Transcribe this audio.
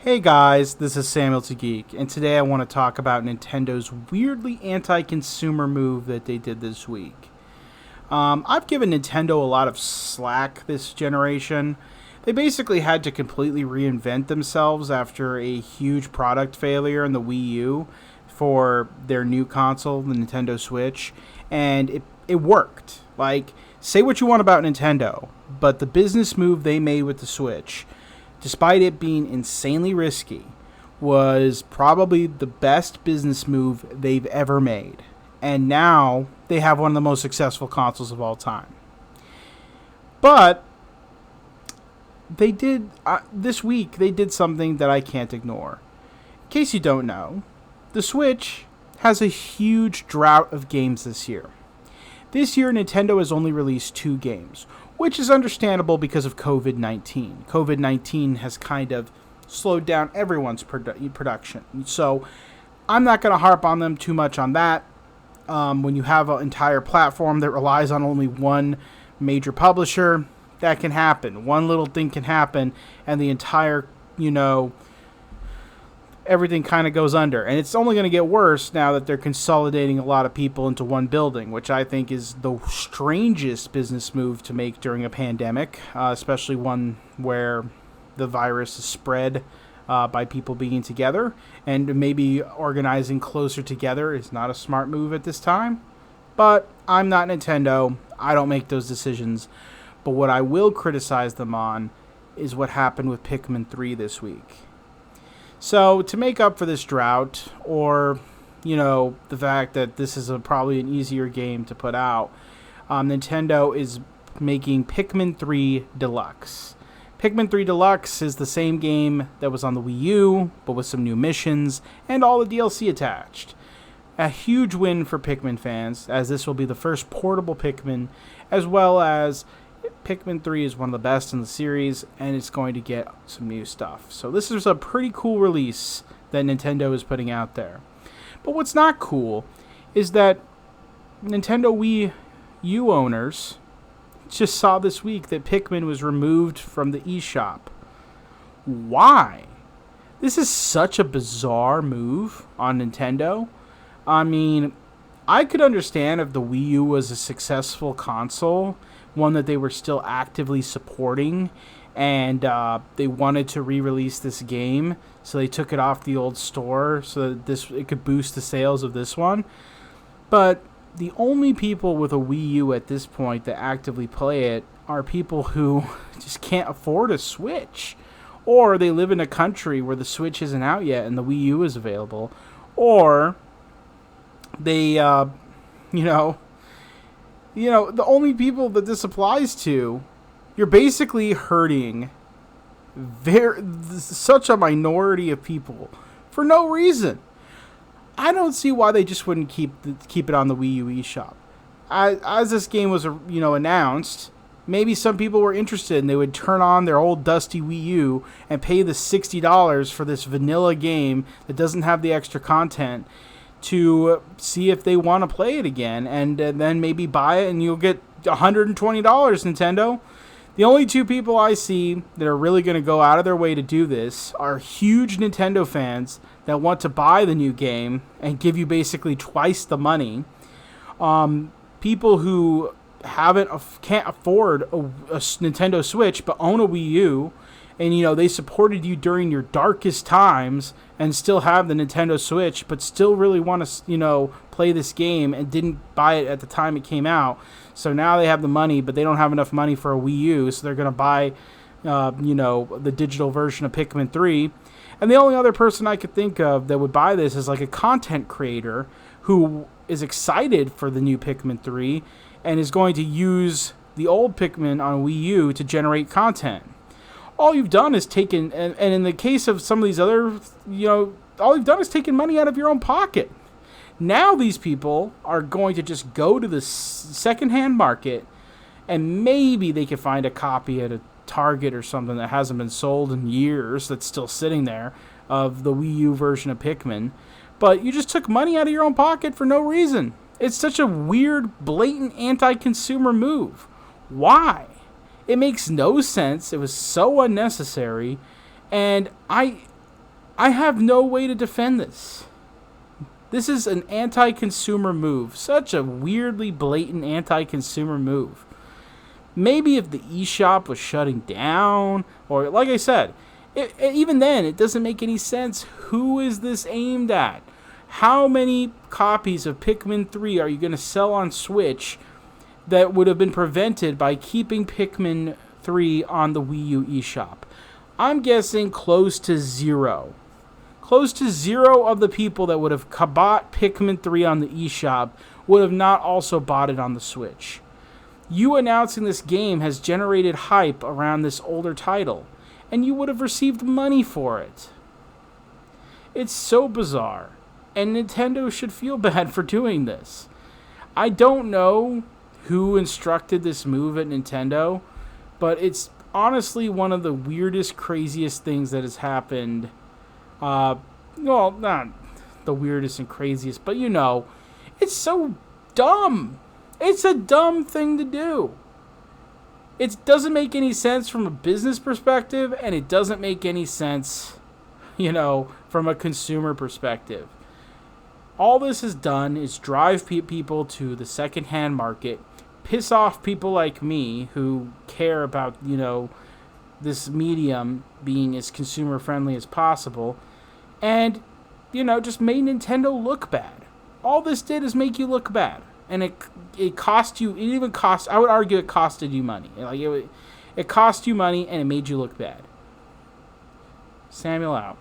Hey guys, this is Samuel to Geek, and today I want to talk about Nintendo's weirdly anti-consumer move that they did this week. I've given Nintendo a lot of slack this generation. They basically had to completely reinvent themselves after a huge product failure in the WiiU for their new console, the Nintendo Switch, and it worked. Like, say what you want about Nintendo, but the business move they made with the Switch, despite it being insanely risky, was probably the best business move they've ever made. And now they have one of the most successful consoles of all time. But they did, this week, they did something that I can't ignore. In case you don't know, the Switch has a huge drought of games this year. This year, Nintendo has only released 2 games, which is understandable because of COVID-19. COVID-19 has kind of slowed down everyone's production. So I'm not going to harp on them too much on that. When you have an entire platform that relies on only one major publisher, that can happen. One little thing can happen, and the entire, everything kind of goes under. And it's only going to get worse now that they're consolidating a lot of people into one building, which I think is the strangest business move to make during a pandemic, especially one where the virus is spread by people being together. And maybe organizing closer together is not a smart move at this time. But I'm not Nintendo. I don't make those decisions. But what I will criticize them on is what happened with Pikmin 3 this week. So, to make up for this drought, or, the fact that this is probably an easier game to put out, Nintendo is making Pikmin 3 Deluxe. Pikmin 3 Deluxe is the same game that was on the Wii U, but with some new missions, and all the DLC attached. A huge win for Pikmin fans, as this will be the first portable Pikmin, as well as Pikmin 3 is one of the best in the series, and it's going to get some new stuff. So this is a pretty cool release that Nintendo is putting out there. But what's not cool is that Nintendo Wii U owners just saw this week that Pikmin was removed from the eShop. Why? This is such a bizarre move on Nintendo. I mean, I could understand if the Wii U was a successful console, one that they were still actively supporting, and they wanted to re-release this game, so they took it off the old store so that it could boost the sales of this one. But the only people with a Wii U at this point that actively play it are people who just can't afford a Switch, or they live in a country where the Switch isn't out yet and the Wii U is available, or they, the only people that this applies to, you're basically hurting such a minority of people for no reason. I don't see why they just wouldn't keep it on the Wii U eShop. As this game was, announced, maybe some people were interested and they would turn on their old dusty Wii U and pay the $60 for this vanilla game that doesn't have the extra content to see if they want to play it again, and then maybe buy it and you'll get $120, Nintendo. The only 2 people I see that are really going to go out of their way to do this are huge Nintendo fans that want to buy the new game and give you basically twice the money. People who can't afford a Nintendo Switch but own a Wii U, and they supported you during your darkest times and still have the Nintendo Switch, but still really want to, play this game and didn't buy it at the time it came out. So now they have the money, but they don't have enough money for a Wii U, so they're going to buy, the digital version of Pikmin 3. And the only other person I could think of that would buy this is like a content creator who is excited for the new Pikmin 3 and is going to use the old Pikmin on Wii U to generate content. All you've done is taken, and in the case of some of these other, all you've done is taken money out of your own pocket. Now these people are going to just go to the secondhand market, and maybe they can find a copy at a Target or something that hasn't been sold in years that's still sitting there of the Wii U version of Pikmin. But you just took money out of your own pocket for no reason. It's such a weird, blatant anti-consumer move. Why? It makes no sense. It was so unnecessary. And I have no way to defend this. This is an anti-consumer move. Such a weirdly blatant anti-consumer move. Maybe if the eShop was shutting down, or like I said, even then, it doesn't make any sense. Who is this aimed at? How many copies of Pikmin 3 are you going to sell on Switch that would have been prevented by keeping Pikmin 3 on the Wii U eShop? I'm guessing close to zero. Close to zero of the people that would have bought Pikmin 3 on the eShop would have not also bought it on the Switch. You announcing this game has generated hype around this older title, and you would have received money for it. It's so bizarre, and Nintendo should feel bad for doing this. I don't know who instructed this move at Nintendo, but it's honestly one of the weirdest, craziest things that has happened. Well, not the weirdest and craziest, but it's so dumb. It's a dumb thing to do. It doesn't make any sense from a business perspective, and it doesn't make any sense, from a consumer perspective. All this has done is drive people to the secondhand market, piss off people like me who care about, this medium being as consumer friendly as possible, and, just made Nintendo look bad. All this did is make you look bad. And it cost you, I would argue it costed you money. It cost you money and it made you look bad. Samuel out.